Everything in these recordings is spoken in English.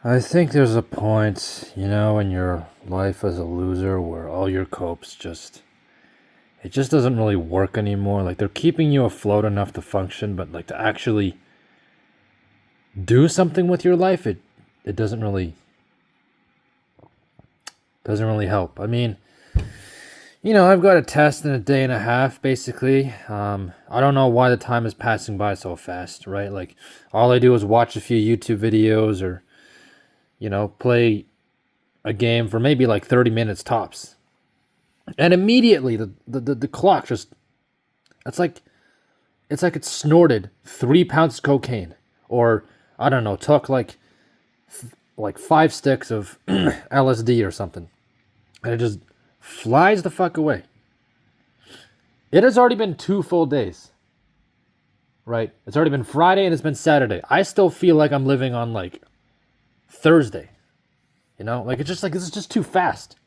I think there's a point, in your life as a loser where all your copes it just doesn't really work anymore. Like they're keeping you afloat enough to function, but like to actually do something with your life, it doesn't really help. I mean, I've got a test in a day and a half, basically. I don't know why the time is passing by so fast, right? Like all I do is watch a few YouTube videos or, play a game for maybe like 30 minutes tops. And immediately the clock just it's like it's snorted 3 pounds of cocaine. Or I don't know, took like 5 sticks of LSD or something. And it just flies the fuck away. It has already been 2 full days, right? It's already been Friday and it's been Saturday. I still feel like I'm living on like Thursday. Like it's just like this is just too fast.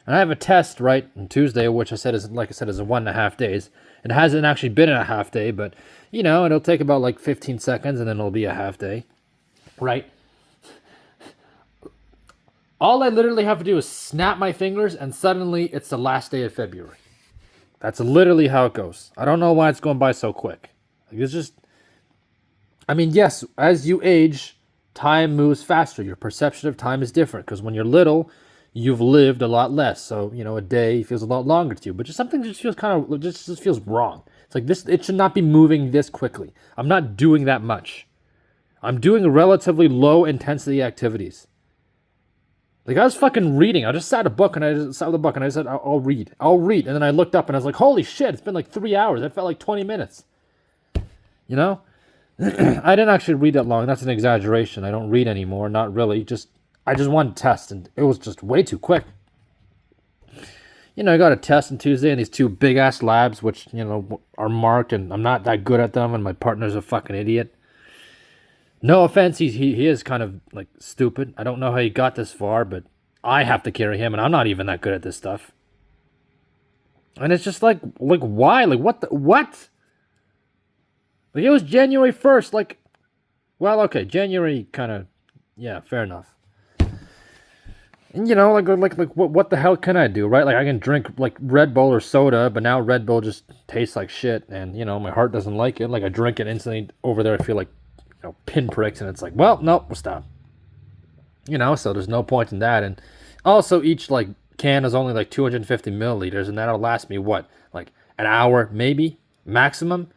And I have a test right on Tuesday, which I said is 1.5 days. It hasn't actually been a half day, but it'll take about like 15 seconds and then it'll be a half day, right? All I literally have to do is snap my fingers and suddenly it's the last day of February. That's literally how it goes. I don't know why it's going by so quick. Like it's just, I mean, yes, as you age, time moves faster. Your perception of time is different because when you're little, you've lived a lot less. So, a day feels a lot longer to you. But just something just feels kind of just feels wrong. It's like this it should not be moving this quickly. I'm not doing that much. I'm doing relatively low intensity activities. Like I was fucking reading. I just sat with a book and I said, I'll read. I'll read. And then I looked up and I was like, holy shit, it's been like 3 hours. It felt like 20 minutes. You know? I didn't actually read that long. That's an exaggeration. I don't read anymore. Not really. I just wanted to test, and it was just way too quick. I got a test on Tuesday in these two big ass labs, which are marked, and I'm not that good at them, and my partner's a fucking idiot. No offense, he is kind of like stupid. I don't know how he got this far, but I have to carry him, and I'm not even that good at this stuff. And it's just like why? Like what? Like it was January 1st. Like, well, okay, January kind of, yeah, fair enough. And what the hell can I do, right? Like I can drink like Red Bull or soda, but now Red Bull just tastes like shit, and my heart doesn't like it. Like I drink it instantly over there, I feel like pinpricks, and it's like, well, nope, we'll stop. So there's no point in that, and also each like can is only like 250 milliliters, and that'll last me what, like an hour maybe maximum,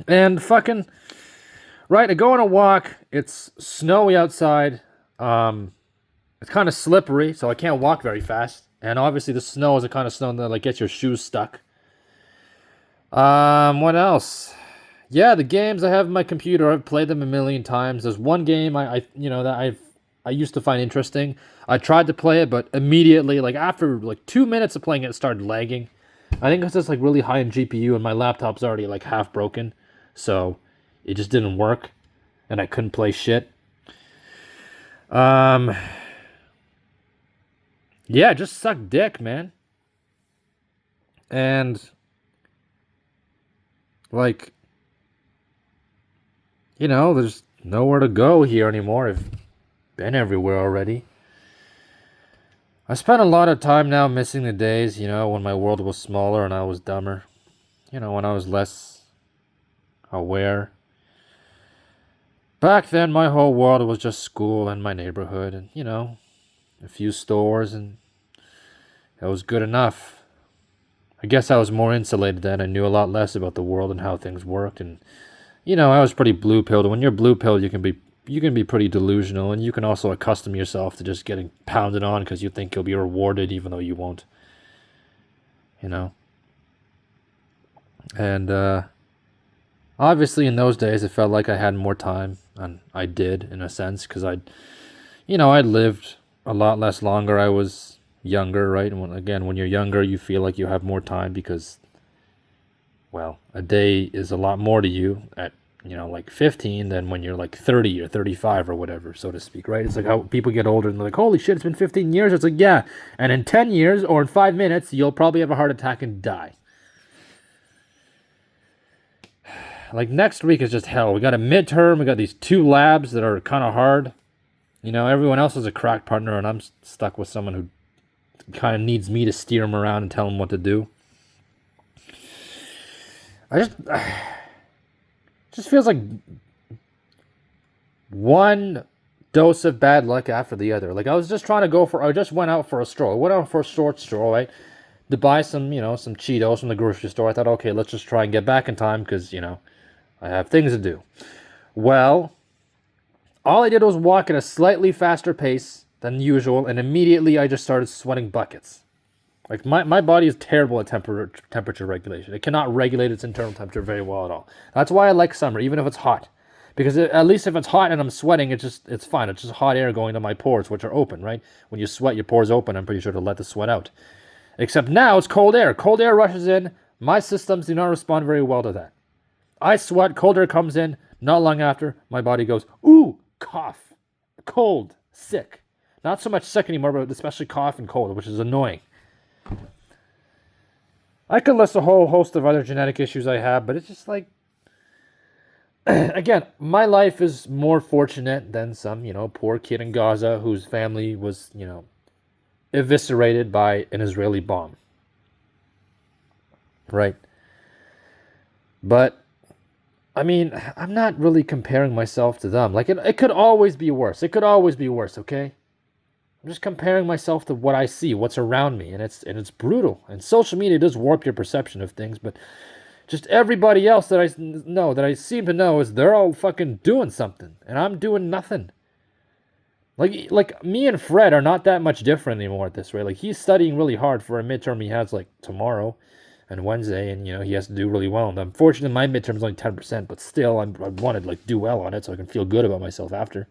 and fucking right. I go on a walk. It's snowy outside. It's kind of slippery, so I can't walk very fast. And obviously, the snow is the kind of snow that like gets your shoes stuck. What else? Yeah, the games I have on my computer, I've played them a million times. There's one game that I used to find interesting. I tried to play it, but immediately, like after like 2 minutes of playing it, started lagging. I think it's just like really high in GPU, and my laptop's already like half broken, so it just didn't work, and I couldn't play shit. Um, yeah, just suck dick, man. And like, there's nowhere to go here anymore. I've been everywhere already. I spent a lot of time now missing the days, when my world was smaller and I was dumber. When I was less aware. Back then, my whole world was just school and my neighborhood and, a few stores, and that was good enough. I guess I was more insulated then. I knew a lot less about the world and how things worked, and I was pretty blue pilled. When you're blue pilled, you can be pretty delusional, and you can also accustom yourself to just getting pounded on because you think you'll be rewarded even though you won't. You know. And obviously, in those days, it felt like I had more time, and I did in a sense because I lived a lot less longer. I was younger, right? And when you're younger, you feel like you have more time because, well, a day is a lot more to you at like 15 than when you're like 30 or 35 or whatever, so to speak, right? It's like how people get older and they're like, holy shit, it's been 15 years. It's like, yeah, and in 10 years or in 5 minutes, you'll probably have a heart attack and die. like next week is just hell. We got a midterm. We got these 2 labs that are kind of hard. You know, everyone else is a crack partner, and I'm stuck with someone who kind of needs me to steer him around and tell him what to do. I just feels like one dose of bad luck after the other. Like I just went out for a stroll. I went out for a short stroll, right? To buy some, some Cheetos from the grocery store. I thought, okay, let's just try and get back in time because, I have things to do. Well, all I did was walk at a slightly faster pace than usual, and immediately I just started sweating buckets. Like my body is terrible at temperature regulation. It cannot regulate its internal temperature very well at all. That's why I like summer, even if it's hot. Because at least if it's hot and I'm sweating, it's fine. It's just hot air going to my pores, which are open, right? When you sweat, your pores open. I'm pretty sure to let the sweat out. Except now it's cold air. Cold air rushes in. My systems do not respond very well to that. I sweat, cold air comes in. Not long after, my body goes, ooh, cough, cold, sick. Not so much sick anymore, but especially cough and cold, which is annoying. I could list a whole host of other genetic issues I have, but it's just like, again, my life is more fortunate than some, poor kid in Gaza whose family was, eviscerated by an Israeli bomb. Right? But, I mean, I'm not really comparing myself to them. Like, it could always be worse. It could always be worse, okay? I'm just comparing myself to what I see, what's around me, and it's brutal. And social media does warp your perception of things, but just everybody else that I know, that I seem to know, is they're all fucking doing something, and I'm doing nothing. Like me and Fred are not that much different anymore at this rate. Like he's studying really hard for a midterm he has like tomorrow and Wednesday, and he has to do really well. And unfortunately, my midterm is only 10%, but still, I want to like do well on it so I can feel good about myself after,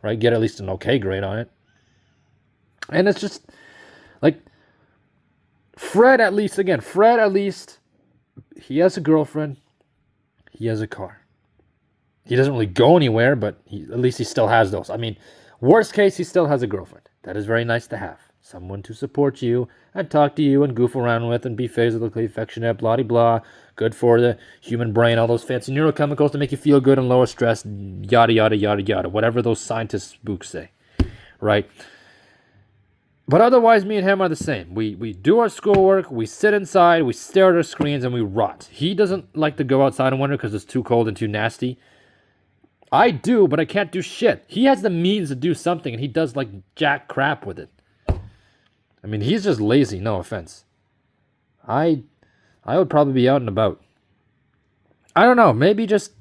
right? Get at least an okay grade on it. And it's just like Fred at least, he has a girlfriend, he has a car. He doesn't really go anywhere, but at least he still has those. I mean, worst case, he still has a girlfriend. That is very nice to have. Someone to support you and talk to you and goof around with and be physically affectionate, blah, blah, blah. Good for the human brain, all those fancy neurochemicals to make you feel good and lower stress, yada, yada, yada, yada. Whatever those scientists' books say, right? But otherwise, me and him are the same. We do our schoolwork, we sit inside, we stare at our screens, and we rot. He doesn't like to go outside in winter because it's too cold and too nasty. I do, but I can't do shit. He has the means to do something, and he does, like, jack crap with it. I mean, he's just lazy, no offense. I would probably be out and about. I don't know, maybe just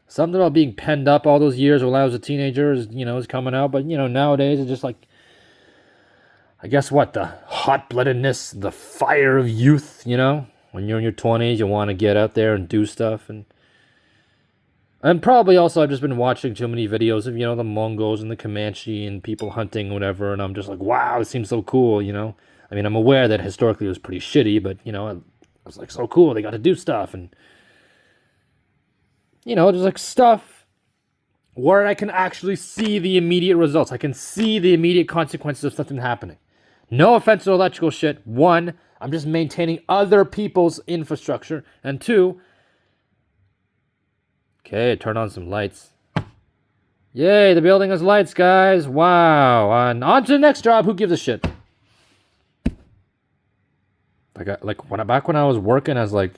something about being penned up all those years while I was a teenager is coming out. But, nowadays it's just like, I guess what, the hot-bloodedness, the fire of youth, When you're in your 20s, you want to get out there and do stuff. And probably also I've just been watching too many videos of, the Mongols and the Comanche and people hunting, whatever. And I'm just like, wow, it seems so cool, I mean, I'm aware that historically it was pretty shitty, but, I was like, so cool, they got to do stuff. And, there's like stuff where I can actually see the immediate results. I can see the immediate consequences of something happening. No offense to electrical shit. One, I'm just maintaining other people's infrastructure. And two, okay, turn on some lights. Yay, the building has lights, guys. Wow. And on to the next job. Who gives a shit? Back when I was working as like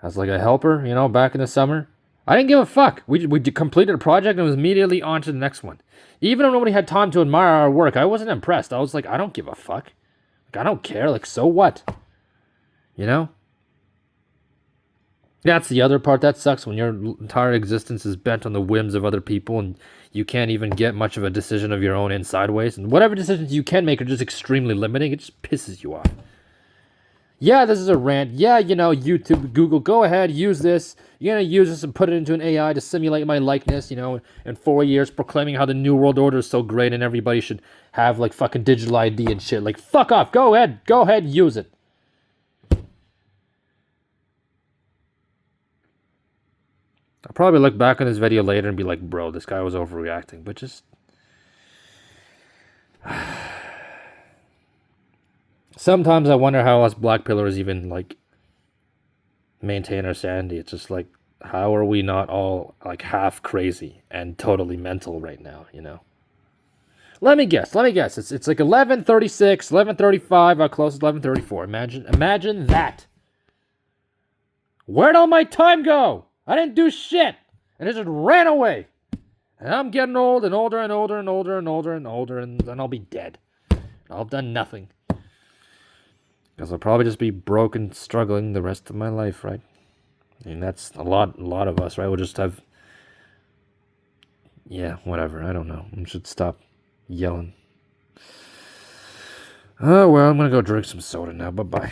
a helper, back in the summer, I didn't give a fuck. We completed a project and was immediately on to the next one. Even though nobody had time to admire our work, I wasn't impressed. I was like, I don't give a fuck. Like, I don't care. Like, so what? That's the other part that sucks, when your entire existence is bent on the whims of other people and you can't even get much of a decision of your own in sideways. And whatever decisions you can make are just extremely limiting. It just pisses you off. Yeah, this is a rant. Yeah, YouTube, Google, go ahead, use this. You're going to use this and put it into an AI to simulate my likeness, in 4 years, proclaiming how the New World Order is so great and everybody should have, like, fucking digital ID and shit. Like, fuck off. Go ahead, use it. I'll probably look back on this video later and be like, bro, this guy was overreacting. But just... sometimes I wonder how us black pillars even, like, maintain our sanity. It's just like, how are we not all like half crazy and totally mental right now, Let me guess. It's like 11:36, 11:35. I'll close at 11:34. Imagine that. Where'd all my time go? I didn't do shit. And it just ran away. And I'm getting old and older and older and older and older and older, and then I'll be dead. I'll have done nothing. Because I'll probably just be broke and struggling the rest of my life, right? I mean, that's a lot of us, right? We'll just have... Yeah, whatever. I don't know. I should stop yelling. Oh, well, I'm going to go drink some soda now. Bye-bye.